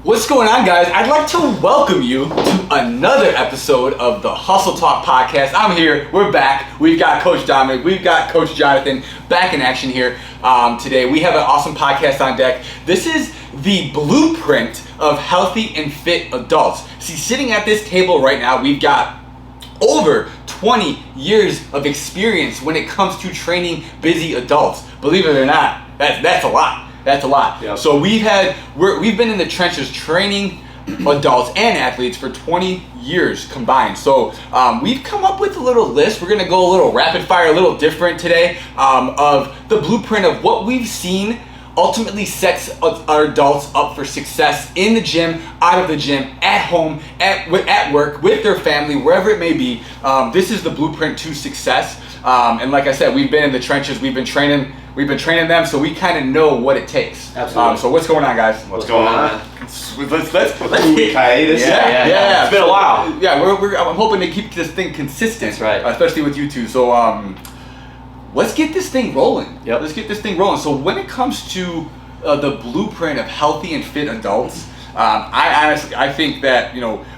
What's going on, guys? I'd like to welcome you to another episode of the Hustle Talk podcast. I'm here. We're back. We've got Coach Dominic. We've got Coach Jonathan back in action here today. We have an awesome podcast on deck. This is the blueprint of healthy and fit adults. See, sitting at this table right now, we've got over 20 years of experience when it comes to training busy adults. Believe it or not, that's a lot. That's a lot. Yep. So we've been in the trenches training adults and athletes for 20 years combined. So we've come up with a little list. We're gonna go a little rapid fire, a little different today, of the blueprint of what we've seen ultimately sets our adults up for success in the gym, out of the gym, at home, at work, with their family, wherever it may be. This is the blueprint to success. And like I said, we've been in the trenches. We've been training them, so we kind of know what it takes. Absolutely. So what's going on, guys? What's going on? Let's hiatus. Yeah. It's been a while. Yeah, I'm hoping to keep this thing consistent. That's right. Especially with you two. So let's get this thing rolling. Yep. Let's get this thing rolling. So when it comes to the blueprint of healthy and fit adults, I think that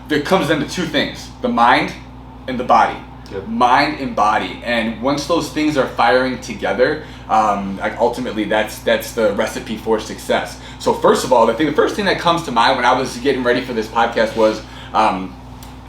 it comes into two things: the mind and the body. Yep. Mind and body, and once those things are firing together, ultimately that's the recipe for success. So first of all, the first thing that comes to mind when I was getting ready for this podcast was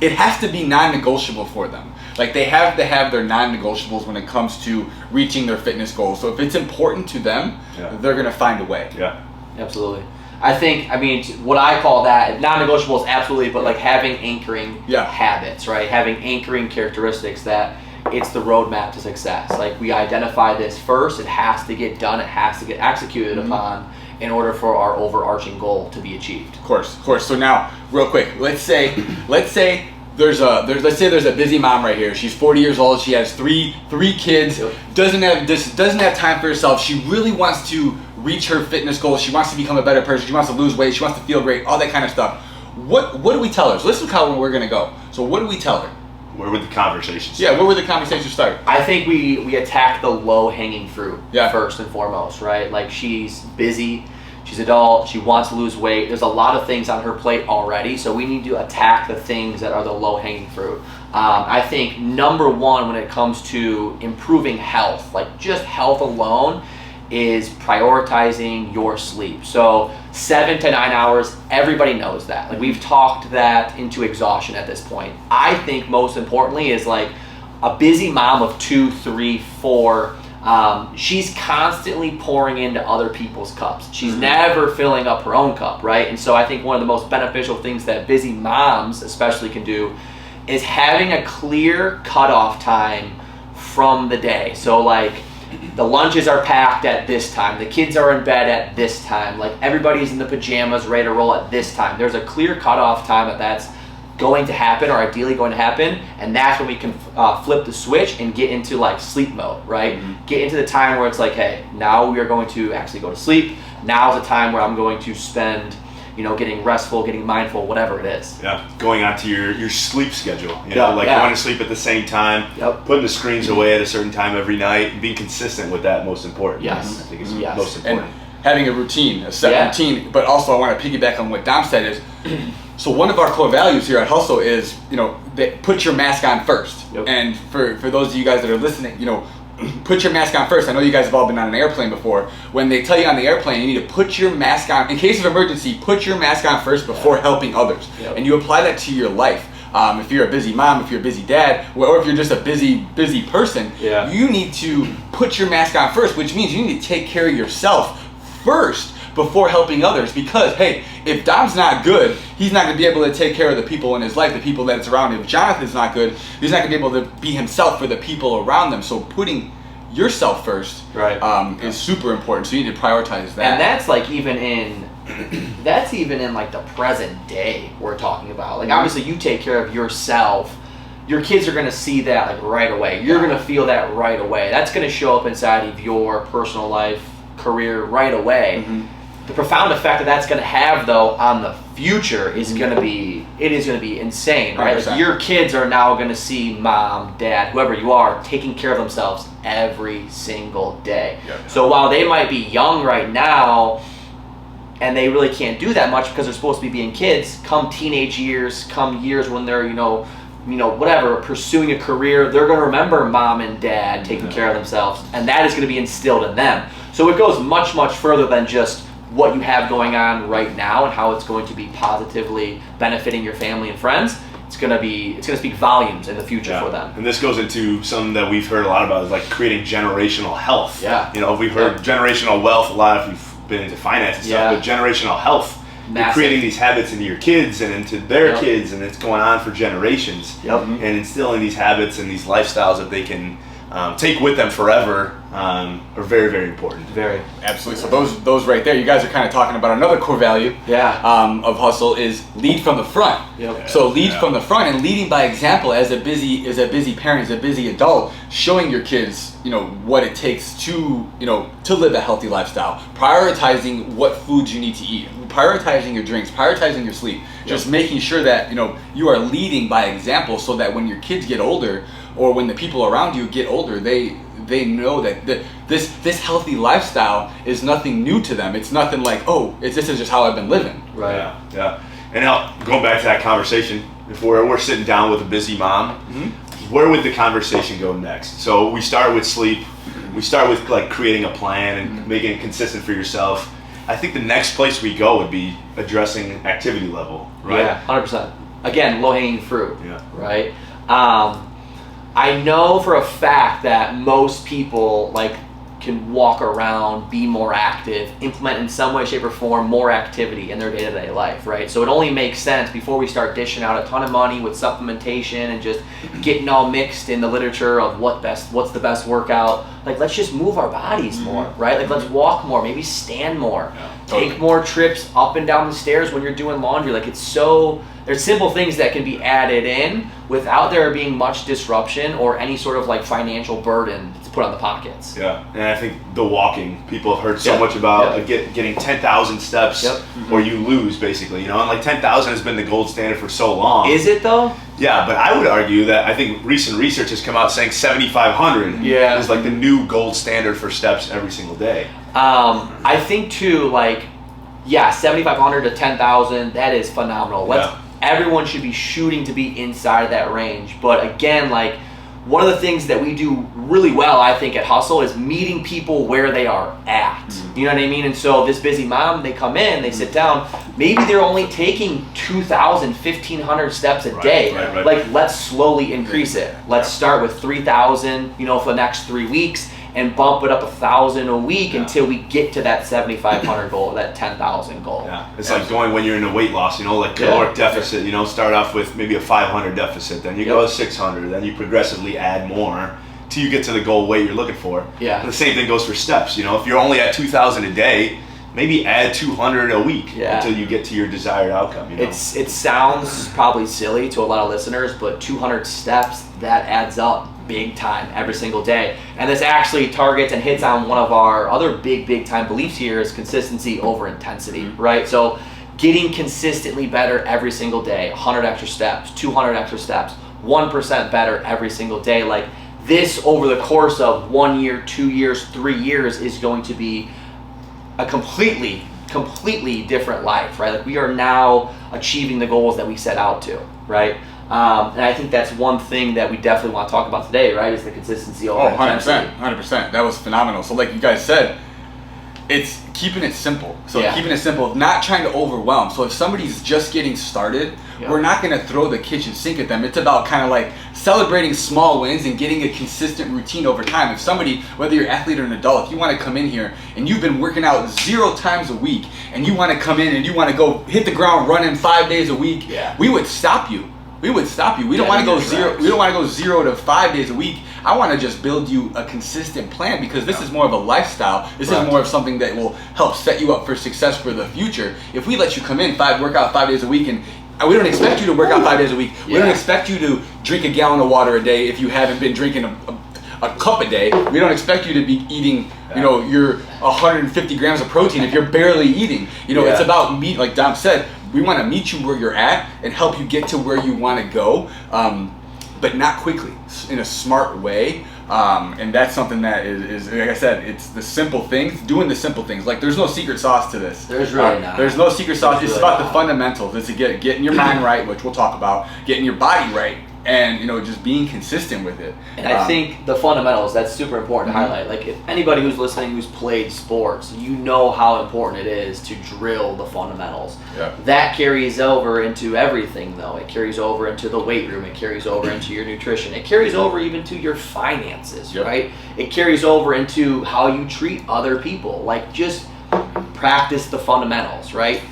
it has to be non-negotiable for them. Like, they have to have their non-negotiables when it comes to reaching their fitness goals. So if it's important to them, they're gonna find a way. Yeah, absolutely. I mean, what I call that, non-negotiables, absolutely, but like having anchoring habits, right? Having anchoring characteristics that it's the roadmap to success. Like, we identify this first, it has to get done, it has to get executed upon in order for our overarching goal to be achieved. Of course. So now, real quick, let's say there's a busy mom right here. She's 40 years old. She has three kids. Yep. Doesn't have time for herself. She really wants to reach her fitness goals. She wants to become a better person. She wants to lose weight. She wants to feel great. All that kind of stuff. What do we tell her? So this is how we're gonna go. So what do we tell her? Where would the conversation start? Yeah, where would the conversation start? I think we attack the low-hanging fruit first and foremost, right? Like, she's busy, she's adult, she wants to lose weight. There's a lot of things on her plate already, so we need to attack the things that are the low-hanging fruit. I think number one when it comes to improving health, like just health alone, is prioritizing your sleep. So 7 to 9 hours, everybody knows that. Like, we've talked that into exhaustion at this point. I think most importantly is like a busy mom of 2, 3, 4, she's constantly pouring into other people's cups. She's never filling up her own cup, right? And so I think one of the most beneficial things that busy moms especially can do is having a clear cutoff time from the day. So like, the lunches are packed at this time, the kids are in bed at this time, like everybody's in the pajamas ready to roll at this time. There's a clear cutoff time that's going to happen, or ideally going to happen, and that's when we can flip the switch and get into like sleep mode, right? Get into the time where it's like, hey, now we are going to actually go to sleep. Now's the time where I'm going to spend getting restful, getting mindful, whatever it is. Yeah, going onto your sleep schedule. Going to sleep at the same time, putting the screens away at a certain time every night, and being consistent with that, most important. Yes. I think is most important. And having a routine, a set routine, but also I want to piggyback on what Dom said is, so one of our core values here at Hustle is, put your mask on first. Yep. And for those of you guys that are listening, put your mask on first. I know you guys have all been on an airplane before. When they tell you on the airplane, you need to put your mask on. In case of emergency, put your mask on first before helping others. Yep. And you apply that to your life. If you're a busy mom, if you're a busy dad, or if you're just a busy person, you need to put your mask on first, which means you need to take care of yourself first before helping others. Because, hey, if Dom's not good, he's not going to be able to take care of the people in his life, the people that's around him. If Jonathan's not good, he's not going to be able to be himself for the people around them. So putting yourself first is super important. So you need to prioritize that. And that's like even in like the present day we're talking about. Like, obviously you take care of yourself. Your kids are going to see that like right away. You're going to feel that right away. That's going to show up inside of your personal life, career right away. The profound effect that that's going to have, though, on the future is going to be insane, right? Like, your kids are now going to see mom, dad, whoever you are, taking care of themselves every single day. So while they might be young right now, and they really can't do that much because they're supposed to be being kids. Come teenage years, come years when they're, whatever, pursuing a career, they're going to remember mom and dad taking care of themselves, and that is going to be instilled in them. So it goes much, much further than just what you have going on right now and how it's going to be positively benefiting your family and friends. It's going to speak volumes in the future for them. And this goes into something that we've heard a lot about, is like creating generational health. Yeah. We've heard generational wealth a lot if you've been into finance and stuff, but generational health. Massive. You're creating these habits into your kids and into their kids, and it's going on for generations. And instilling these habits and these lifestyles that they can take with them forever are very, very important. Very. Absolutely. So those right there, you guys are kind of talking about another core value of Hustle is lead from the front. So lead from the front, and leading by example as a busy parent, as a busy adult, showing your kids, what it takes to live a healthy lifestyle, prioritizing what foods you need to eat, prioritizing your drinks, prioritizing your sleep, just making sure that you are leading by example, so that when your kids get older, or when the people around you get older, they know that this healthy lifestyle is nothing new to them. It's nothing like, this is just how I've been living. Right. Yeah. And now, going back to that conversation, if we're sitting down with a busy mom, where would the conversation go next? So we start with sleep. We start with like creating a plan and making it consistent for yourself. I think the next place we go would be addressing activity level, right? Yeah, 100%. Again, low-hanging fruit, right? I know for a fact that most people can walk around, be more active, implement in some way, shape, or form more activity in their day-to-day life, right? So it only makes sense before we start dishing out a ton of money with supplementation and just getting all mixed in the literature of what's the best workout. Let's just move our bodies more, right? Let's walk more, maybe stand more, take more trips up and down the stairs when you're doing laundry. There's simple things that can be added in without there being much disruption or any sort of financial burden to put on the pockets. Yeah, and I think the walking, people have heard so much about getting 10,000 steps or you lose, basically, and 10,000 has been the gold standard for so long. Is it though? Yeah, but I would argue that I think recent research has come out saying 7,500 is the new gold standard for steps every single day. I think too, 7,500 to 10,000, that is phenomenal. Everyone should be shooting to be inside of that range. But again, one of the things that we do really well, I think, at Hustle is meeting people where they are at. You know what I mean? And so this busy mom, they come in, they sit down, maybe they're only taking 2,000, 1,500 steps a day. Right. Let's slowly increase it. Let's start with 3,000, for the next 3 weeks, and bump it up 1,000 a week until we get to that 7,500 goal, that 10,000 goal. Yeah, it's like going when you're in a weight loss, caloric deficit. Start off with maybe a 500 deficit, then you go to 600, then you progressively add more till you get to the goal weight you're looking for. Yeah. And the same thing goes for steps. If you're only at 2,000 a day, maybe add 200 a week until you get to your desired outcome. It sounds probably silly to a lot of listeners, but 200 steps, that adds up big time every single day. And this actually targets and hits on one of our other big time beliefs here is consistency over intensity, right? So getting consistently better every single day, 100 extra steps, 200 extra steps, 1% better every single day. This over the course of 1 year, 2 years, 3 years is going to be a completely different life, right? We are now achieving the goals that we set out to, right? And I think that's one thing that we definitely want to talk about today, right? Is the consistency over intensity. 100%. That was phenomenal. So like you guys said, it's keeping it simple. So keeping it simple, not trying to overwhelm. So if somebody's just getting started, we're not going to throw the kitchen sink at them. It's about kind of celebrating small wins and getting a consistent routine over time. If somebody, whether you're an athlete or an adult, if you want to come in here and you've been working out 0 times a week and you want to come in and you want to go hit the ground running 5 days a week, we would stop you. We don't want to go zero. We don't want to go 0 to 5 days a week. I want to just build you a consistent plan because this is more of a lifestyle. This is more of something that will help set you up for success for the future. If we let you come in, work out 5 days a week, and we don't expect you to work out 5 days a week. We don't expect you to drink a gallon of water a day if you haven't been drinking a cup a day. We don't expect you to be eating, your 150 grams of protein if you're barely eating. It's about meat, like Dom said. We want to meet you where you're at and help you get to where you want to go, but not quickly, in a smart way. And that's something that is, like I said, it's the simple things, doing the simple things. Like, there's no secret sauce to this. There's really not. There's no secret sauce. It's really about not. the fundamentals. It's getting your mind right, which we'll talk about, getting your body right, and just being consistent with it. And I think the fundamentals, that's super important to highlight. Like, if anybody who's listening who's played sports, you know how important it is to drill the fundamentals. Yeah. That carries over into everything, though. It carries over into the weight room. It carries over into your nutrition. It carries over even to your finances, Yep. right? It carries over into how you treat other people. Like, just practice the fundamentals, right?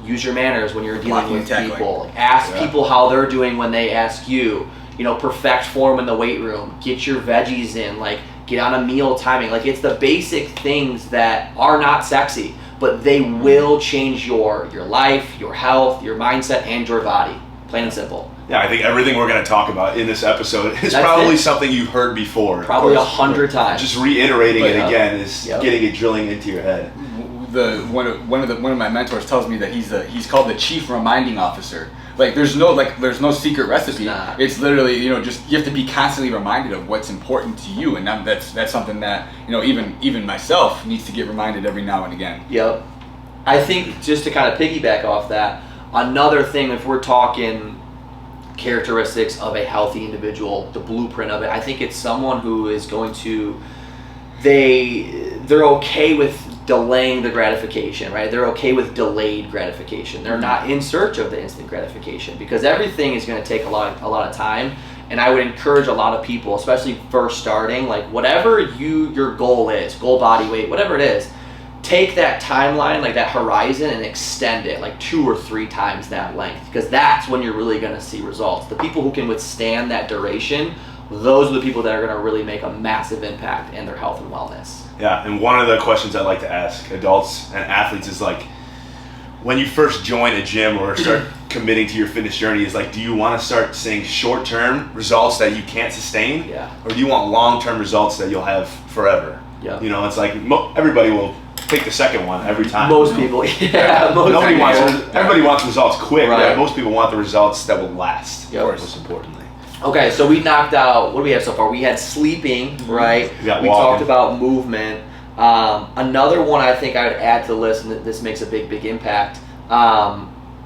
Use your manners when you're dealing Blocking with and tackling. people. Ask people how they're doing when they ask you. Perfect form in the weight room. Get your veggies in. Like, get on a meal timing. Like, it's the basic things that are not sexy, but they will change your life, your health, your mindset, and your body. Plain and simple. Yeah, I think everything we're going to talk about in this episode is That's probably it. something you've heard before. Probably 100 times. Just reiterating it Yep. again is Yep. getting it drilling into your head. One of my mentors tells me that he's called the chief reminding officer. Like, there's no secret recipe. It's literally, just you have to be constantly reminded of what's important to you, and that's something that even myself needs to get reminded every now and again. Yep. I think, just to kind of piggyback off that, another thing, if we're talking characteristics of a healthy individual, the blueprint of it, I think it's someone who is going to, they're okay with delaying the gratification, right? They're okay with delayed gratification. They're not in search of the instant gratification, because everything is going to take a lot of time. And I would encourage a lot of people, especially first starting, like, whatever your goal is, goal body weight, whatever it is, take that timeline, like that horizon, and extend it like 2 or 3 times that length, because that's when you're really going to see results. The people who can withstand that duration, those are the people that are going to really make a massive impact in their health and wellness. Yeah, and one of the questions I like to ask adults and athletes is, like, when you first join a gym or start committing to your fitness journey, is like, do you want to start seeing short-term results that you can't sustain? Yeah. Or do you want long-term results that you'll have forever? Yeah. It's like everybody will take the second one every time. Most people, yeah. Everybody wants results quick, Right. but most people want the results that will last, Yep. most importantly. Okay, so we knocked out, what do we have so far? We had sleeping, right? We got We walking. talked about movement. Another one I think I would add to the list, and this makes a big impact,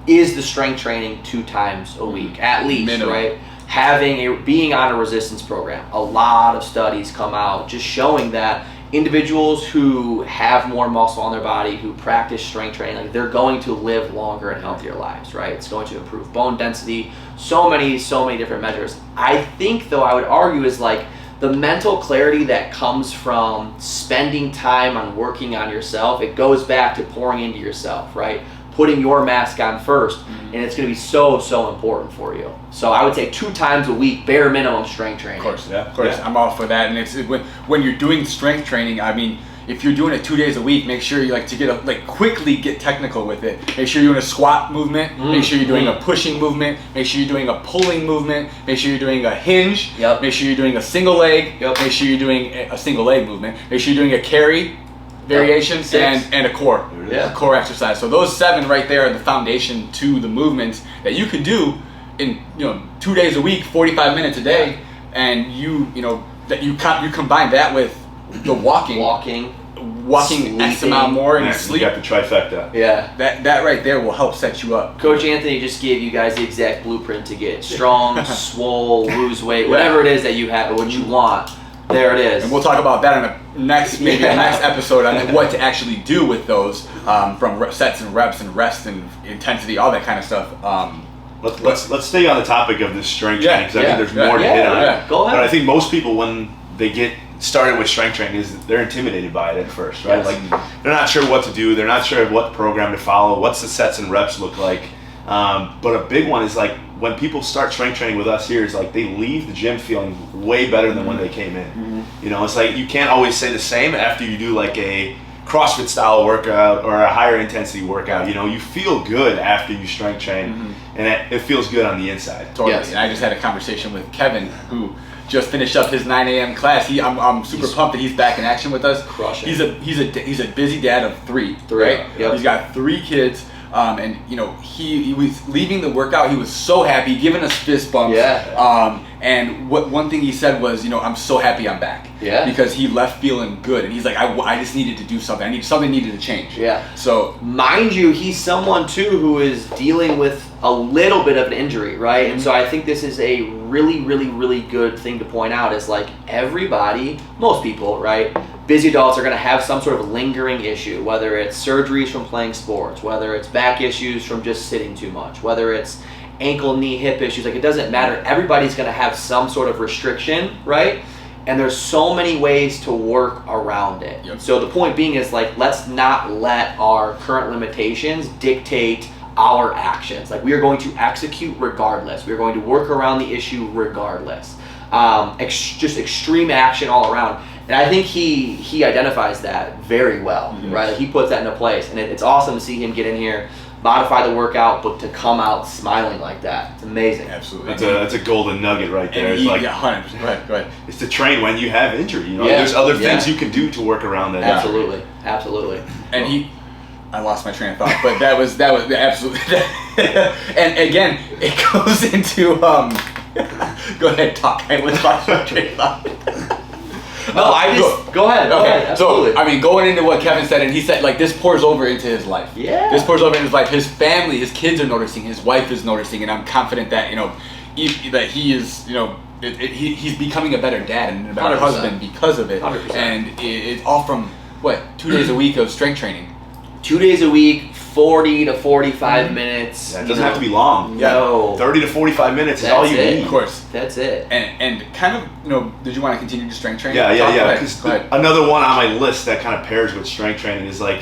is the strength training 2 times a week, at least, Minimum. right? Being on a resistance program. A lot of studies come out just showing that individuals who have more muscle on their body, who practice strength training, like, they're going to live longer and healthier lives, right? It's going to improve bone density, so many different measures. I think, though, I would argue is, like, the mental clarity that comes from spending time on working on yourself, it goes back to pouring into yourself, right? Putting your mask on first, and it's going to be so important for you. So I would say 2 times a week, bare minimum strength training. Of course, I'm all for that. And it's when you're doing strength training, I mean, if you're doing it 2 days a week, make sure you quickly get technical with it. Make sure you're doing a squat movement. Make sure you're doing a pushing movement. Make sure you're doing a pulling movement. Make sure you're doing a hinge. Yep. Make sure you're doing a single leg. Yep. Make sure you're doing a single leg movement. Make sure you're doing a carry variation and a core. Yeah. A core exercise. So those 7 right there are the foundation to the movements that you could do in 2 days a week, 45 minutes a day, and you combine that with the walking X amount more, and sleep. You got the trifecta. Yeah. That right there will help set you up. Coach Anthony just gave you guys the exact blueprint to get strong, swole, lose weight, whatever it is that you have, what you want. There it is. And we'll talk about that on a next episode on what to actually do with those, from sets and reps and rest and intensity, all that kind of stuff. Let's stay on the topic of this strength training, because I think there's more to hit on. Yeah. Go ahead. But I think most people, when they get started with strength training, is they're intimidated by it at first, right? Yes. Like, they're not sure what to do, they're not sure what program to follow, what's the sets and reps look like. But a big one is, like, when people start strength training with us here, is like they leave the gym feeling way better than when they came in. It's like you can't always say the same after you do like a CrossFit style workout or a higher intensity workout. You feel good after you strength train, and it feels good on the inside. Totally. Yes. And I just had a conversation with Kevin, who just finished up his 9 a.m. class. I'm super pumped that he's back in action with us. Crushing. He's a busy dad of 3, right? Yep. He's got 3 kids. And he was leaving the workout. He was so happy, giving us fist bumps. Yeah. And one thing he said was, I'm so happy I'm back. Yeah. Because he left feeling good, and he's like, I just needed to do something. Something needed to change. Yeah. So mind you, he's someone too who is dealing with a little bit of an injury, right? And so I think this is a really, really, really good thing to point out is like everybody, most people, right? Busy adults are going to have some sort of lingering issue, whether it's surgeries from playing sports, whether it's back issues from just sitting too much, whether it's ankle, knee, hip issues. Like, it doesn't matter. Everybody's going to have some sort of restriction, right? And there's so many ways to work around it. Yep. So the point being is like, let's not let our current limitations dictate our actions. Like, we are going to execute regardless. We're going to work around the issue regardless. Just extreme action all around. And I think he identifies that very well, right? Like, he puts that into place, and it's awesome to see him get in here, modify the workout, but to come out smiling like that, it's amazing. Absolutely, that's a golden nugget right there. It's like 100%. Go ahead. It's to train when you have injury. There's other things you can do to work around that. Absolutely. And I lost my train of thought, but that was absolutely. And again, it goes into Go ahead, talk. I lost my train of thought. Go ahead. Okay, Absolutely. so I mean, going into what Kevin said, and he said like this pours over into his life. Yeah. This pours over into his life. His family, his kids are noticing. His wife is noticing, and I'm confident that that he is he's becoming a better dad and a better 100%. husband because of it. 100%. And it's all from 2 days a week of strength training. 2 days a week, 40 to 45 minutes. Yeah, it doesn't have to be long. No. 30 to 45 minutes is all you need. Of course. That's it. And kind of, did you want to continue to strength training? Yeah. Because another one on my list that kind of pairs with strength training is like,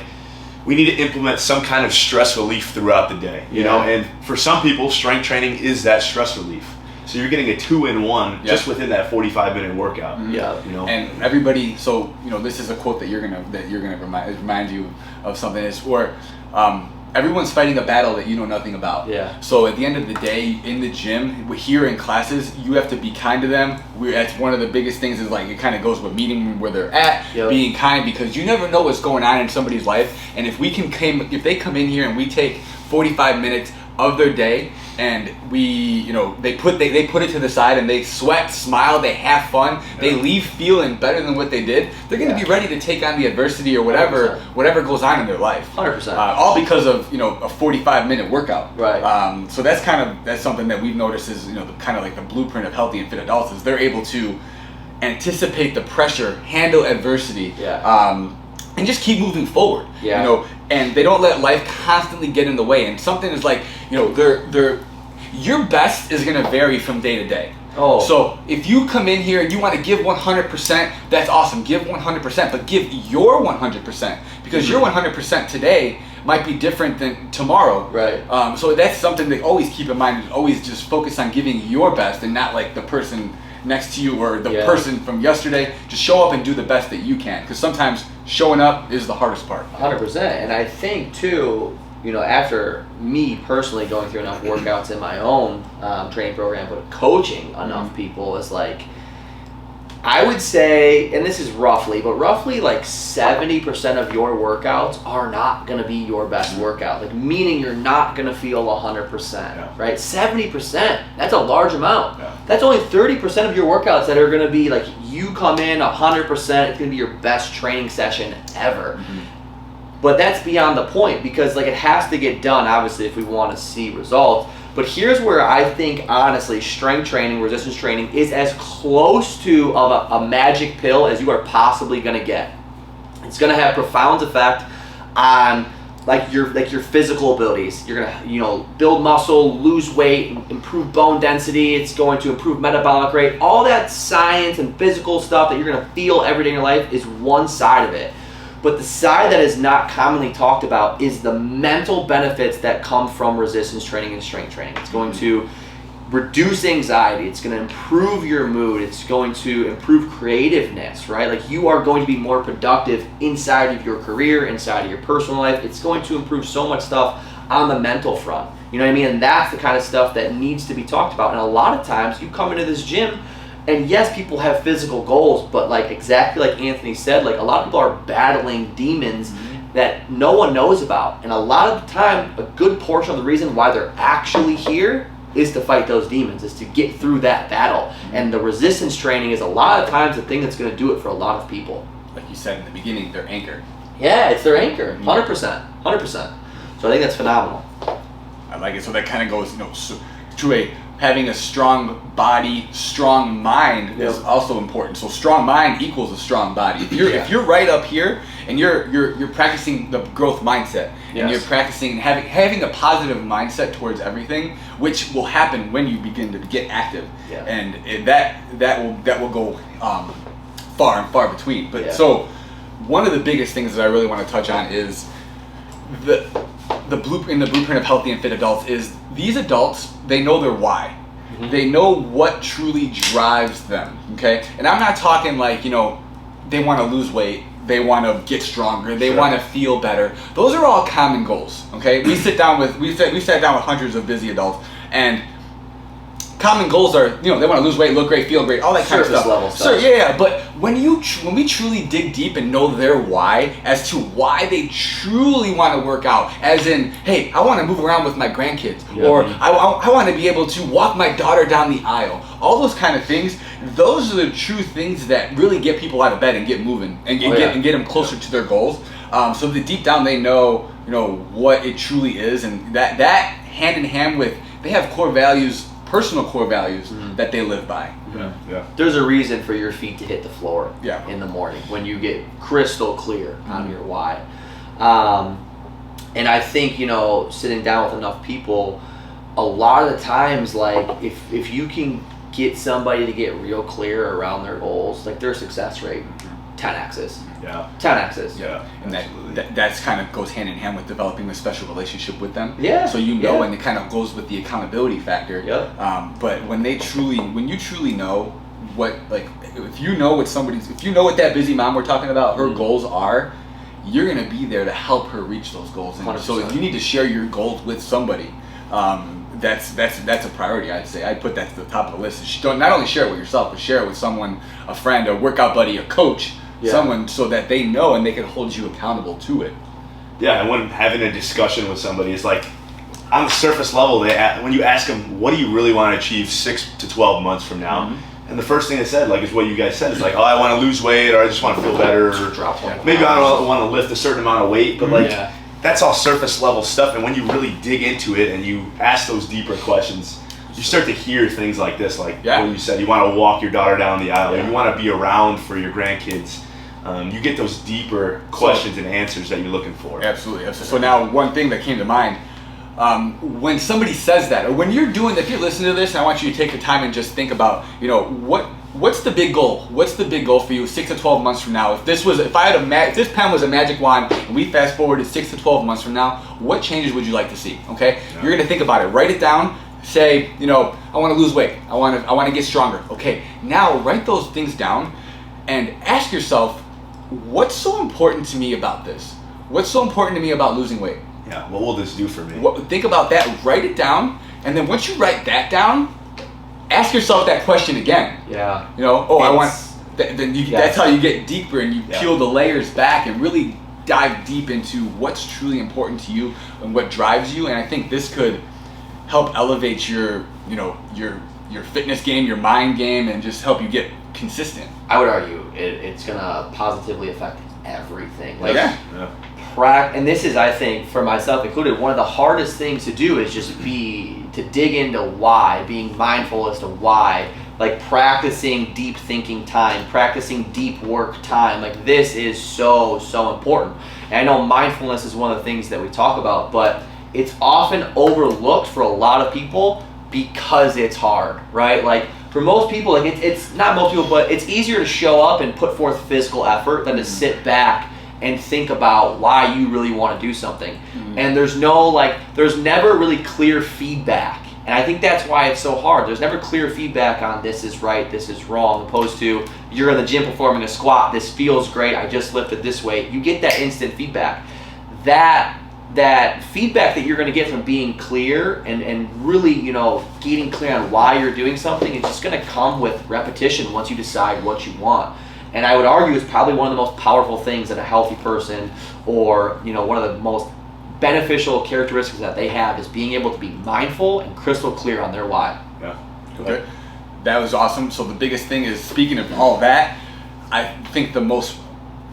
we need to implement some kind of stress relief throughout the day. You know, and for some people, strength training is that stress relief. So you're getting a 2-in-1 just within that 45-minute workout. Yeah. And everybody. So this is a quote that you're gonna remind you of something. Is where everyone's fighting a battle that you know nothing about. Yeah. So at the end of the day, in the gym, here in classes, you have to be kind to them. That's one of the biggest things. Is like it kind of goes with meeting them where they're at, being kind, because you never know what's going on in somebody's life. And if if they come in here and we take 45 minutes of their day, and they put it to the side, and they sweat, smile, they have fun, they leave feeling better than what they did, they're going to be ready to take on the adversity or whatever goes on in their life. 100%. All because of a 45-minute workout. Right. So that's something that we've noticed is kind of like the blueprint of healthy and fit adults is they're able to anticipate the pressure, handle adversity. And just keep moving forward. And they don't let life constantly get in the way. And something is like, your best is going to vary from day to day. So if you come in here and you want to give 100%, that's awesome. Give 100%, but give your 100%, because your 100% today might be different than tomorrow. Right. So that's something to always keep in mind. Is always just focus on giving your best and not like the person next to you or the person from yesterday. Just show up and do the best that you can, because sometimes showing up is the hardest part. 100%. And I think too, after me personally going through enough workouts in my own training program, but coaching enough people is like, I would say, and this is roughly like 70% of your workouts are not going to be your best workout. Like, meaning you're not going to feel 100%, right? 70%, that's a large amount. That's only 30% of your workouts that are going to be like, you come in 100%, it's going to be your best training session ever. But that's beyond the point, because like it has to get done, obviously, if we want to see results. But here's where I think, honestly, strength training, resistance training is as close to a magic pill as you are possibly going to get. It's going to have profound effect on your physical abilities. You're going to build muscle, lose weight, improve bone density. It's going to improve metabolic rate. All that science and physical stuff that you're going to feel every day in your life is one side of it. But the side that is not commonly talked about is the mental benefits that come from resistance training and strength training. It's going to reduce anxiety. It's going to improve your mood. It's going to improve creativeness, right? Like, you are going to be more productive inside of your career, inside of your personal life. It's going to improve so much stuff on the mental front. You know what I mean? And that's the kind of stuff that needs to be talked about. And a lot of times you come into this gym, and yes, people have physical goals, but like exactly like Anthony said, like a lot of people are battling demons that no one knows about. And a lot of the time, a good portion of the reason why they're actually here is to fight those demons, is to get through that battle. And the resistance training is a lot of times the thing that's going to do it for a lot of people. Like you said in the beginning, their anchor. Yeah, it's their anchor, 100%. So I think that's phenomenal. I like it. So that kind of goes, to having a strong body, strong mind is also important. So strong mind equals a strong body. If you're right up here and you're practicing the growth mindset and you're practicing having a positive mindset towards everything, which will happen when you begin to get active, and that will go far and far between. But so one of the biggest things that I really want to touch on is the blueprint of healthy and fit adults is these adults, they know their why. They know what truly drives them, okay? And I'm not talking like, they want to lose weight, they want to get stronger, they want to feel better. Those are all common goals, okay? We sat down with hundreds of busy adults, and common goals are, they want to lose weight, look great, feel great, all that kind of stuff. Level stuff. So but when we truly dig deep and know their why as to why they truly want to work out, as in, hey, I want to move around with my grandkids, or I want to be able to walk my daughter down the aisle, all those kind of things, those are the true things that really get people out of bed and get moving and get them closer to their goals. So that deep down they know, what it truly is, and that hand in hand with, they have core values, personal core values that they live by. There's a reason for your feet to hit the floor in the morning when you get crystal clear on your why. And I think, sitting down with enough people, a lot of the times, like if you can get somebody to get real clear around their goals, like their success rate 10x's. 10x's. And that's kind of goes hand in hand with developing a special relationship with them. So and it kind of goes with the accountability factor. But when you truly know what, like, if you know what that busy mom we're talking about, her goals are, you're gonna be there to help her reach those goals. And 100%. So if you need to share your goals with somebody, that's a priority. I'd say I'd put that to the top of the list. Don't not only share it with yourself, but share it with someone, a friend, a workout buddy, a coach, someone, so that they know and they can hold you accountable to it. And when having a discussion with somebody is like, on the surface level, when you ask them, what do you really want to achieve 6 to 12 months from now? And the first thing they said, like, is what you guys said. It's like, oh, I want to lose weight, or I just want to feel better, or maybe I don't want to lift a certain amount of weight, but that's all surface level stuff. And when you really dig into it and you ask those deeper questions, you start to hear things like this, like what you said, you want to walk your daughter down the aisle, or you want to be around for your grandkids. You get those deeper questions and answers that you're looking for. Absolutely. So now, one thing that came to mind, when somebody says that, or when if you're listening to this, and I want you to take the time and just think about, what's the big goal? What's the big goal for you 6 to 12 months from now? If this pen was a magic wand, and we fast forwarded 6 to 12 months from now, what changes would you like to see? Okay, you're gonna think about it. Write it down. Say, I want to lose weight. I want to get stronger. Okay, now write those things down, and ask yourself, what's so important to me about this? What's so important to me about losing weight? What will this do for me? Think about that, write it down, and then once you write that down, ask yourself that question again. That's how you get deeper, and you peel the layers back and really dive deep into what's truly important to you and what drives you. And I think this could help elevate your fitness game, your mind game, and just help you get consistent. I would argue it's gonna positively affect everything. And this is, I think, for myself included, one of the hardest things to do is just to dig into why, being mindful as to why, like practicing deep thinking time, practicing deep work time. Like, this is so important. And I know mindfulness is one of the things that we talk about, but it's often overlooked for a lot of people because it's hard, right? Like, for most people, like it's not most people, but it's easier to show up and put forth physical effort than to sit back and think about why you really want to do something. And there's never really clear feedback. And I think that's why it's so hard. There's never clear feedback on this is right, this is wrong, opposed to you're in the gym performing a squat, this feels great, I just lifted this weight. You get that instant feedback. That feedback that you're going to get from being clear and really, getting clear on why you're doing something, it's just going to come with repetition once you decide what you want. And I would argue it's probably one of the most powerful things that a healthy person, or one of the most beneficial characteristics that they have, is being able to be mindful and crystal clear on their why. Yeah. Okay. That was awesome. So the biggest thing is, speaking of all of that, I think the most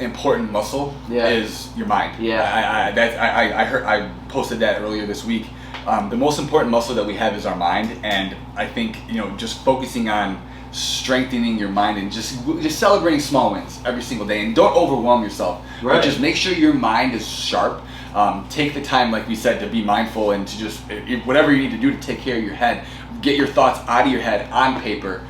important muscle is your mind. Yeah. I posted that earlier this week. The most important muscle that we have is our mind, and I think just focusing on strengthening your mind and just celebrating small wins every single day, and don't overwhelm yourself. Right. But just make sure your mind is sharp. Take the time, like we said, to be mindful and to just whatever you need to do to take care of your head. Get your thoughts out of your head on paper.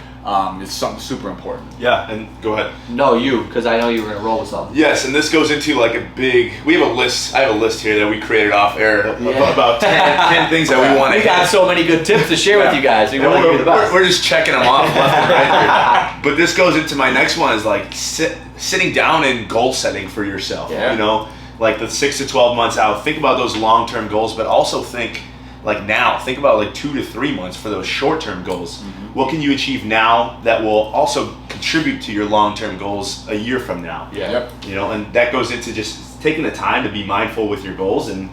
It's something super important. Yeah, and go ahead. No, you, because I know you were going to roll with something. Yes, and this goes into like we have a list, I have a list here that we created off air of about 10 things that we want to We got so many good tips to share with you guys. We want to give you the best. We're just checking them off left and right here. But this goes into my next one, is like sitting down and goal setting for yourself. Yeah. Like the 6 to 12 months out, think about those long-term goals, but also think about like 2 to 3 months for those short-term goals. Mm-hmm. What can you achieve now that will also contribute to your long-term goals a year from now? Yeah. Yep. And that goes into just taking the time to be mindful with your goals, and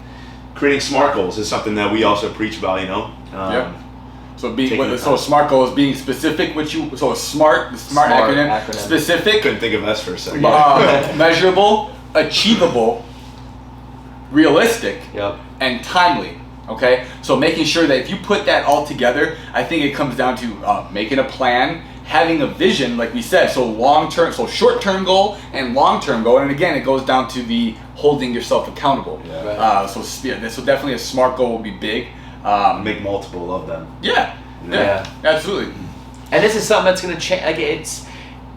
creating SMART goals is something that we also preach about. Yep. So SMART goals, being specific, the SMART acronym, specific, Couldn't think of S for a second. measurable, achievable, realistic, and timely. Okay, so making sure that if you put that all together, I think it comes down to making a plan, having a vision, like we said. So short-term goal and long-term goal, and again, it goes down to the holding yourself accountable. Yeah. So definitely a SMART goal will be big. Make multiple of them. Yeah, absolutely. And this is something that's going to change. Like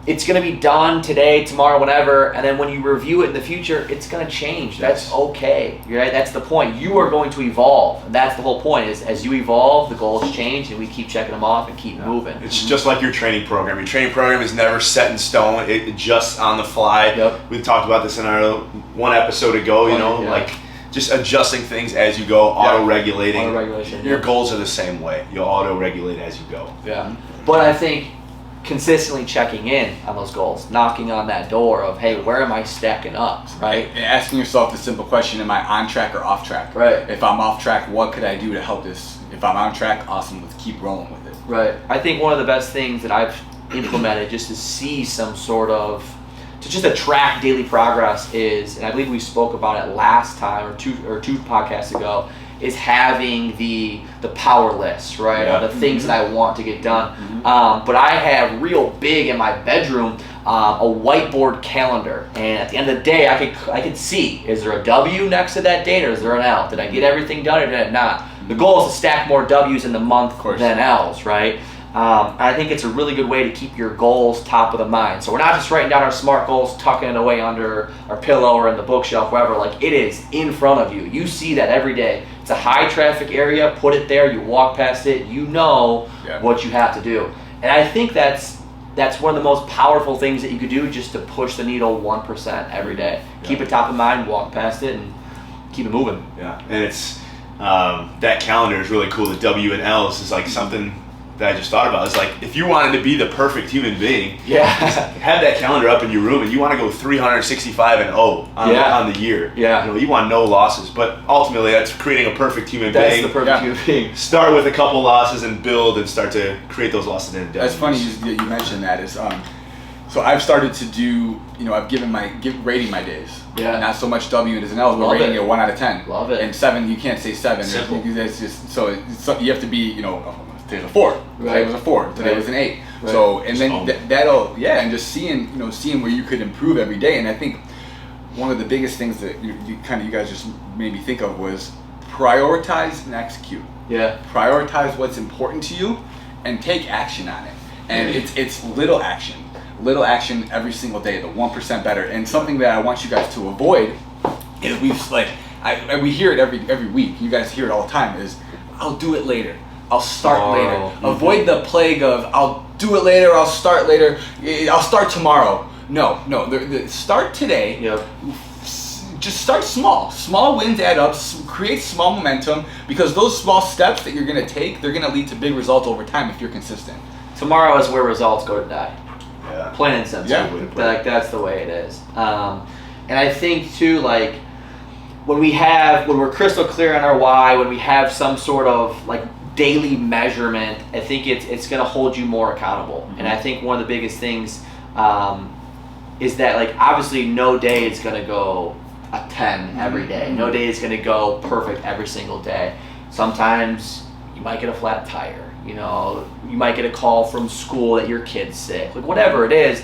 it's going to be done today, tomorrow, whenever, and then when you review it in the future, it's going to change. That's okay, right? That's the point. You are going to evolve, and that's the whole point. Is as you evolve, the goals change, and we keep checking them off and keep moving. It's just like your training program. Your training program is never set in stone. It just on the fly. Yep. We talked about this in our one episode ago. Like just adjusting things as you go, auto-regulating. Auto-regulation. Your goals are the same way. You'll auto-regulate as you go. Yeah. But I think consistently checking in on those goals, knocking on that door of, hey, where am I stacking up, right? And asking yourself the simple question, am I on track or off track? Right. If I'm off track, what could I do to help this? If I'm on track, awesome, let's keep rolling with it. Right. I think one of the best things that I've implemented just to see some sort of, to just track daily progress is, and I believe we spoke about it last time or two podcasts ago, is having the power list, right? Yeah. The things that I want to get done. But I have real big in my bedroom a whiteboard calendar, and at the end of the day, I could see, is there a W next to that date or is there an L? Did I get everything done or did I not? The goal is to stack more W's in the month than L's, right? I think it's a really good way to keep your goals top of the mind. So we're not just writing down our SMART goals, tucking it away under our pillow or in the bookshelf, wherever. Like, it is in front of you. You see that every day. It's a high traffic area. Put it there. You walk past it. You know what you have to do. And I think that's one of the most powerful things that you could do, just to push the needle 1% every day. Keep it top of mind. Walk past it and keep it moving. Yeah, and it's that calendar is really cool. The W and L's is like something that I just thought about. It's like, if you wanted to be the perfect human being, have that calendar up in your room, and you want to go 365 and 0 on the year. Yeah. You want no losses, but ultimately that's creating a perfect human being. That's the perfect human being. Start with a couple losses and build, and start to create those losses in a day. That's funny you mentioned that. Is so I've started to do, I've rating my days. Yeah. Not so much W as an L, but rating it 1 out of 10. Love it. And 7, you can't say 7. Simple. It's just, so you have to be, today's a 4. Today was a 4. Today was an 8. Right. So, and then that'll, and just seeing where you could improve every day. And I think one of the biggest things that you guys just made me think of was prioritize and execute. Yeah. Prioritize what's important to you and take action on it. And it's little action every single day, the 1% better. And something that I want you guys to avoid is we hear it every week. You guys hear it all the time. Is I'll do it later. I'll start later. Mm-hmm. Avoid the plague of I'll do it later. I'll start later. I'll start tomorrow. No. Start today. Yep. Just start small. Small wins add up. Create small momentum, because those small steps that you're going to take, they're going to lead to big results over time if you're consistent. Tomorrow is where results go to die. Plain and simple. Like that's the way it is. And I think too, like when we're crystal clear on our why, when we have some sort of like daily measurement, I think it's going to hold you more accountable. Mm-hmm. And I think one of the biggest things is that, like, obviously no day is going to go a 10 every day. No day is going to go perfect every single day. Sometimes you might get a flat tire, you know, you might get a call from school that your kid's sick, like whatever it is.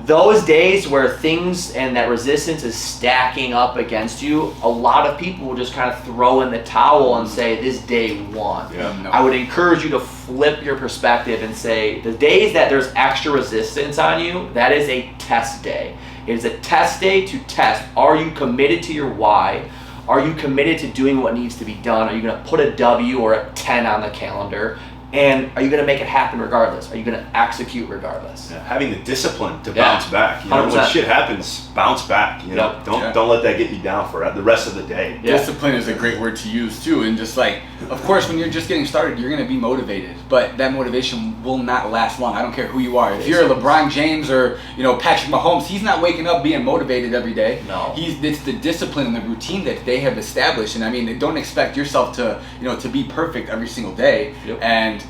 Those days where things and that resistance is stacking up against you, a lot of people will just kind of throw in the towel and say, this day won. I would encourage you to flip your perspective and say, the days that there's extra resistance on you, that is a test day. It is a test day to test. Are you committed to your why? Are you committed to doing what needs to be done? Are you going to put a W or a 10 on the calendar? And are you going to make it happen regardless? Are you going to execute regardless? Having the discipline to bounce back. You know, when shit happens, bounce back. You know, don't let that get you down for the rest of the day. Discipline is a great word to use too. And just like, of course, when you're just getting started, you're going to be motivated, but that motivation will not last long. I don't care who you are. If you're LeBron James or Patrick Mahomes, he's not waking up being motivated every day. No, it's the discipline and the routine that they have established. And I mean, don't expect yourself to to be perfect every single day. And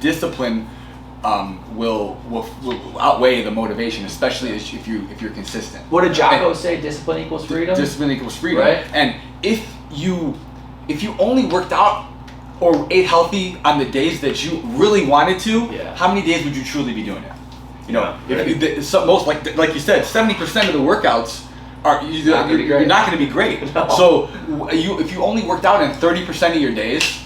discipline will outweigh the motivation, especially if you're consistent. What did Jocko say? Discipline equals freedom. Discipline equals freedom. Right. And if you only worked out or ate healthy on the days that you really wanted to, how many days would you truly be doing it? Most like you said, 70% of the workouts you're not going to be great. No. So if you only worked out in 30% of your days,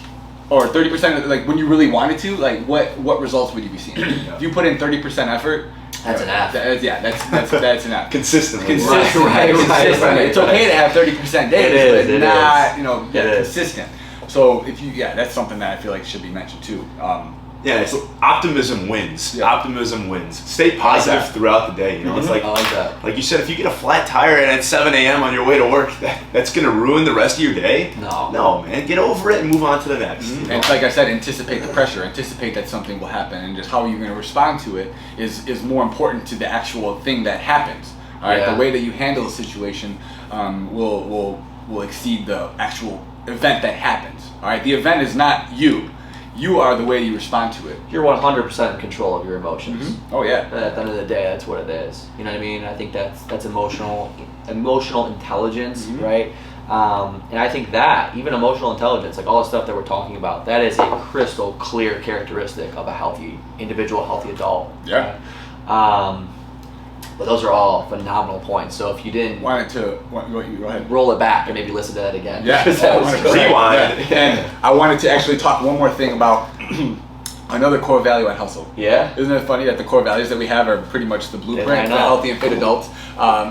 or 30% of, like, when you really wanted to, like, what results would you be seeing? If you put in 30% effort, that's an F. That's an F. Consistently. Right. It's okay to have 30% days, but not consistent. So that's something that I feel like should be mentioned too. Optimism wins. Optimism wins. Stay positive throughout the day. It's like, I like that. Like you said, if you get a flat tire and at 7 a.m. on your way to work, that's going to ruin the rest of your day. No, man. Get over it and move on to the next. And like I said, anticipate the pressure. Anticipate that something will happen, and just how you're going to respond to it is more important to the actual thing that happens. All right, the way that you handle the situation will exceed the actual event that happens. All right, the event is not you. You are the way you respond to it. You're 100% in control of your emotions. Mm-hmm. Oh yeah. At the end of the day, that's what it is. You know what I mean? I think that's emotional intelligence, right? And I think that even emotional intelligence, like all the stuff that we're talking about, that is a crystal clear characteristic of a healthy individual, healthy adult. Yeah. But those are all phenomenal points. So if you didn't go ahead, roll it back and maybe listen to that again. Yeah, rewind. And I wanted to actually talk one more thing about another core value at Hustle. Yeah. Isn't it funny that the core values that we have are pretty much the blueprint for healthy and fit adults?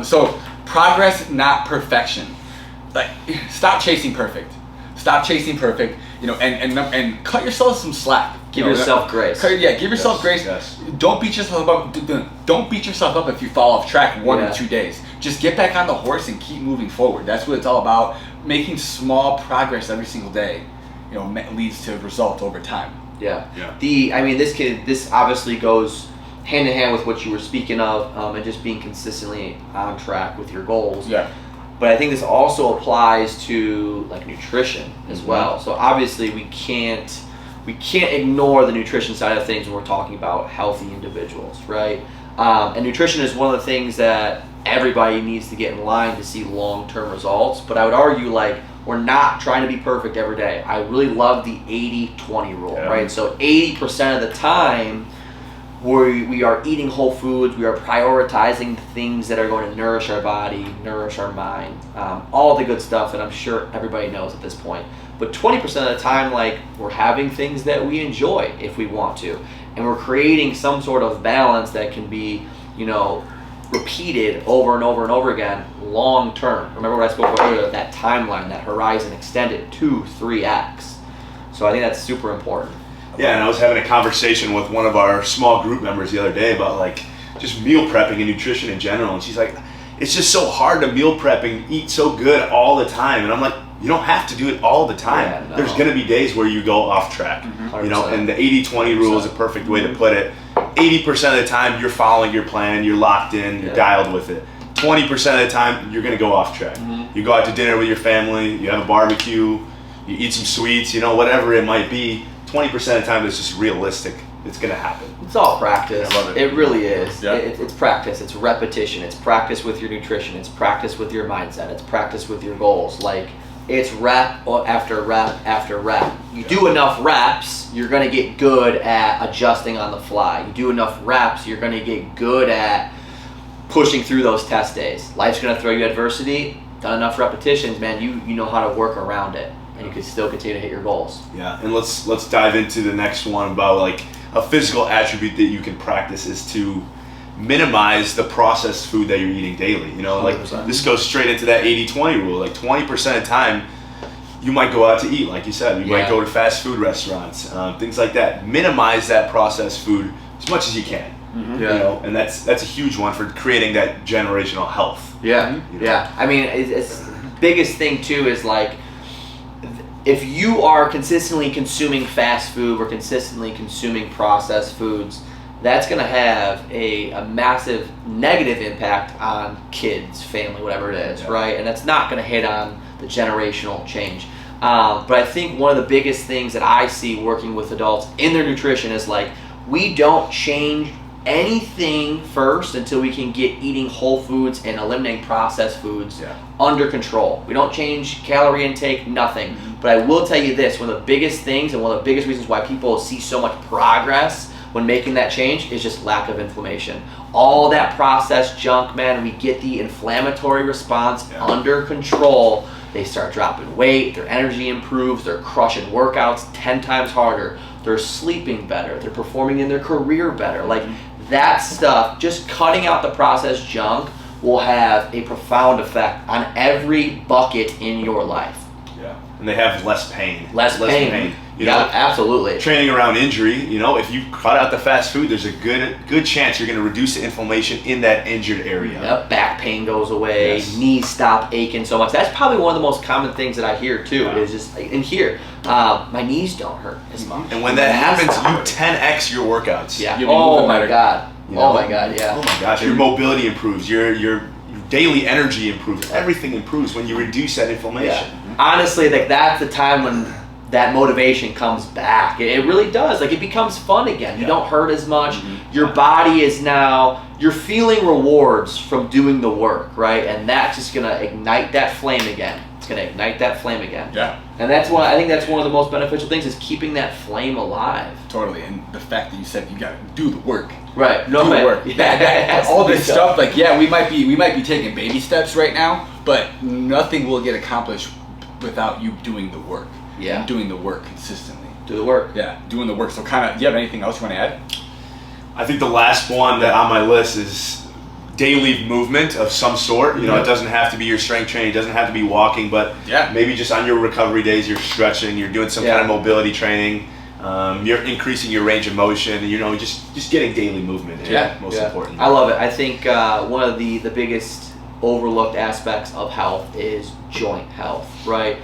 So progress, not perfection. Like, stop chasing perfect. Stop chasing perfect. And cut yourself some slack. Give yourself grace. Give yourself grace. Yes. Don't beat yourself up. Don't beat yourself up if you fall off track 1 or 2 days. Just get back on the horse and keep moving forward. That's what it's all about. Making small progress every single day, leads to result over time. Yeah. This obviously goes hand in hand with what you were speaking of, and just being consistently on track with your goals. Yeah. But I think this also applies to like nutrition as well. So obviously we can't ignore the nutrition side of things when we're talking about healthy individuals, right? And nutrition is one of the things that everybody needs to get in line to see long-term results. But I would argue, like, we're not trying to be perfect every day. I really love the 80-20 rule, right? So 80% of the time, we are eating whole foods, we are prioritizing things that are going to nourish our body, nourish our mind, all the good stuff that I'm sure everybody knows at this point. But 20% of the time, like, we're having things that we enjoy if we want to. And we're creating some sort of balance that can be, repeated over and over and over again long term. Remember what I spoke about earlier, that timeline, that horizon extended 2-3x. So I think that's super important. Yeah, and I was having a conversation with one of our small group members the other day about, like, just meal prepping and nutrition in general. And she's like, it's just so hard to meal prep and eat so good all the time. And I'm like, you don't have to do it all the time. Yeah, no. There's going to be days where you go off track. And the 80-20 rule is a perfect way to put it. 80% of the time you're following your plan, you're locked in, you're dialed with it. 20% of the time you're gonna go off track. You go out to dinner with your family, you have a barbecue, you eat some sweets, whatever it might be. 20% of the time it's just realistic. It's gonna happen. It's all practice. I love it. It really is. Yeah. It's practice. It's repetition. It's practice with your nutrition. It's practice with your mindset. It's practice with your goals. Like, it's rep after rep after rep. You do enough reps, you're going to get good at adjusting on the fly. You do enough reps, you're going to get good at pushing through those test days. Life's going to throw you adversity. Done enough repetitions, man, you know how to work around it, and you can still continue to hit your goals. Yeah, and let's dive into the next one about like a physical attribute that you can practice is to minimize the processed food that you're eating daily. Like 100%. This goes straight into that 80-20 rule. Like 20% of the time, you might go out to eat, like you said. You might go to fast food restaurants, things like that. Minimize that processed food as much as you can. And that's a huge one for creating that generational health. Yeah. I mean, it's biggest thing too is like, if you are consistently consuming fast food or consistently consuming processed foods, that's going to have a massive negative impact on kids, family, whatever it is, right? And that's not going to hit on the generational change. But I think one of the biggest things that I see working with adults in their nutrition is like, we don't change anything first until we can get eating whole foods and eliminating processed foods under control. We don't change calorie intake, nothing. But I will tell you this, one of the biggest things and one of the biggest reasons why people see so much progress when making that change is just lack of inflammation. All that processed junk, man, we get the inflammatory response under control. They start dropping weight, their energy improves, they're crushing workouts 10 times harder, they're sleeping better, they're performing in their career better. Like, that stuff, just cutting out the processed junk will have a profound effect on every bucket in your life. And they have less pain. Less pain. Absolutely. Training around injury, if you cut out the fast food, there's a good chance you're going to reduce the inflammation in that injured area. Back pain goes away, knees stop aching so much. That's probably one of the most common things that I hear too, is just in here, my knees don't hurt as much. And when that happens, you 10x your workouts. Oh my God. Oh my God, Oh my gosh, your mobility improves, your daily energy improves, everything improves when you reduce that inflammation. Honestly, like, that's the time when that motivation comes back. It really does. Like, it becomes fun again. You don't hurt as much. Your body is now, you're feeling rewards from doing the work, right? And that's just going to ignite that flame again. It's going to ignite that flame again. And I think that's one of the most beneficial things, is keeping that flame alive. Totally. And the fact that you said you got to do the work. Right. Do the work. All this stuff, like, we might be taking baby steps right now, but nothing will get accomplished without you doing the work. And doing the work consistently. Do the work. Doing the work. So do you have anything else you want to add? I think the last one that on my list is daily movement of some sort. It doesn't have to be your strength training, it doesn't have to be walking, but maybe just on your recovery days, you're stretching, you're doing some kind of mobility training, you're increasing your range of motion, just getting daily movement. Most important. I love it. I think one of the biggest overlooked aspects of health is joint health, right?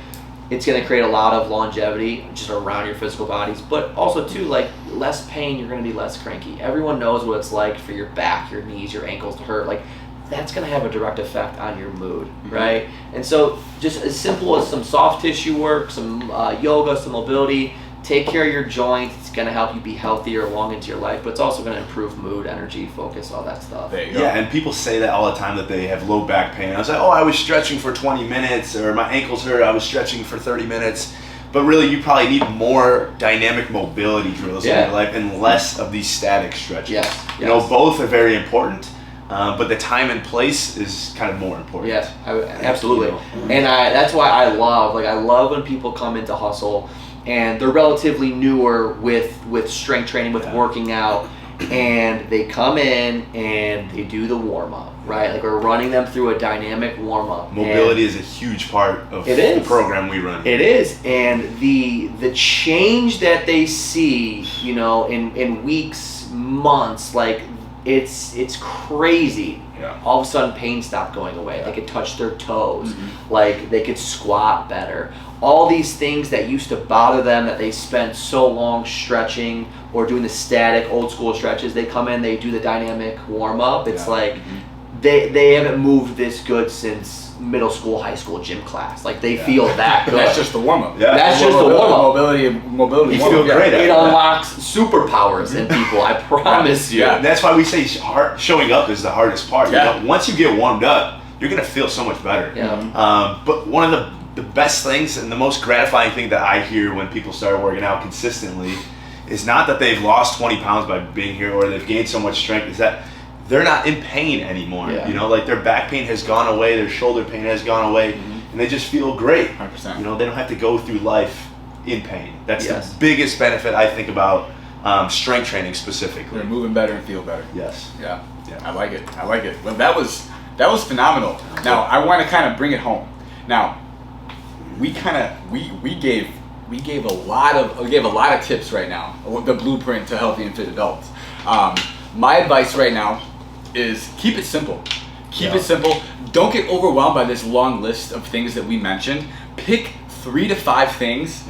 It's going to create a lot of longevity just around your physical bodies, but also too, like, less pain, you're going to be less cranky. Everyone knows what it's like for your back, your knees, your ankles to hurt. Like, that's going to have a direct effect on your mood, right? And so just as simple as some soft tissue work, some yoga, some mobility, take care of your joints. It's going to help you be healthier long into your life, but it's also going to improve mood, energy, focus, all that stuff. There you go. And people say that all the time, that they have low back pain. I was like, I was stretching for 20 minutes, or my ankles hurt, I was stretching for 30 minutes. But really, you probably need more dynamic mobility drills in your life and less of these static stretches. Both are very important, but the time and place is kind of more important. Absolutely. And that's why I love when people come into Hustle and they're relatively newer with strength training, with working out, and they come in and they do the warm-up, right? Like, we're running them through a dynamic warm-up. Mobility is a huge part of the program we run. It is. And the change that they see, in weeks, months, like, it's crazy. All of a sudden, pain stopped going away. They could touch their toes. Like, they could squat better. all these things that used to bother them that they spent so long stretching or doing the static old school stretches, they come in, they do the dynamic warm up. It's like they haven't moved this good since middle school, high school gym class. Like they feel that good. That's just the warm up. Yeah. That's just the warm up. Mobility. You feel great. It unlocks superpowers in people. I promise you. Yeah. That's why we say showing up is the hardest part. Yeah. You know, once you get warmed up, you're gonna feel so much better. Yeah. But one of the best things and the most gratifying thing that I hear when people start working out consistently is not that they've lost 20 pounds by being here or they've gained so much strength. Is that they're not in pain anymore. Yeah. You know, like their back pain has gone away, their shoulder pain has gone away, and they just feel great. 100%. You know, they don't have to go through life in pain. That's the biggest benefit I think about strength training specifically. They're moving better and feel better. Yes. Yeah. I like it. Well, that was phenomenal. Now I want to kind of bring it home. Now we gave a lot of tips right now. The blueprint to healthy and fit adults. My advice right now is keep it simple. Keep it simple. Don't get overwhelmed by this long list of things that we mentioned. Pick 3 to 5 things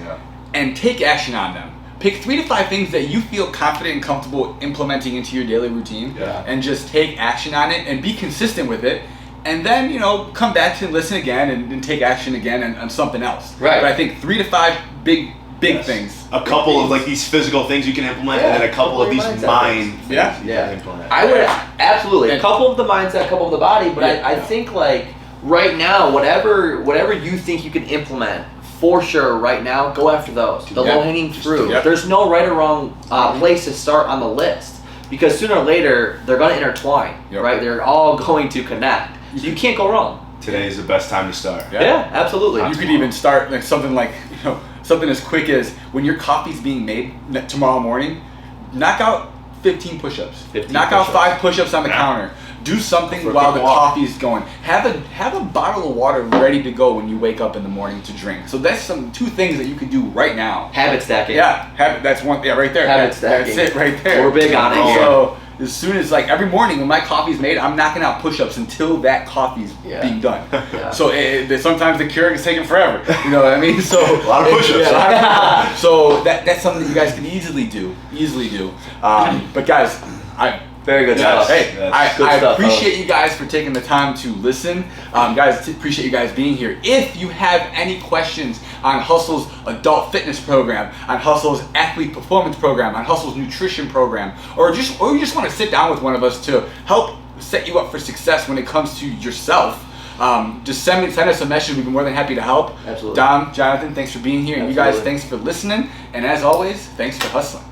and take action on them. Pick 3 to 5 things that you feel confident and comfortable implementing into your daily routine and just take action on it and be consistent with it. And then, you know, come back to listen again and take action again on something else. Right. But I think 3 to 5 big things. A couple of like these physical things you can implement, and then a couple of these mind things you can implement. I would absolutely a couple of the mindset, a couple of the body, but I think like right now, whatever you think you can implement for sure right now, go after those. The low hanging fruit. There's no right or wrong place to start on the list because sooner or later they're going to intertwine. Right? They're all going to connect. So you can't go wrong. Today is the best time to start. Yeah, absolutely. You could even start like something like, you know, something as quick as when your coffee's being made tomorrow morning, knock out 15 push-ups. Knock out 5 push-ups on the counter. Do something while the coffee's going. Have a bottle of water ready to go when you wake up in the morning to drink. So that's 2 things that you can do right now. Habit stacking. Yeah, that's one. Yeah, right there. Habit stacking. That's it right there. We're big on it here. So as soon as like every morning when my coffee's made, I'm knocking out push-ups until that coffee's being done. So sometimes the cure is taking forever. You know what I mean? So a lot of push-ups. So that's something that you guys can easily do. But guys, very good stuff. Hey, I appreciate you guys for taking the time to listen. Guys, appreciate you guys being here. If you have any questions on Hustle's adult fitness program, on Hustle's athlete performance program, on Hustle's nutrition program, or you just want to sit down with one of us to help set you up for success when it comes to yourself, just send us a message. We'd be more than happy to help. Absolutely. Dom, Jonathan, thanks for being here. And you guys, thanks for listening. And as always, thanks for hustling.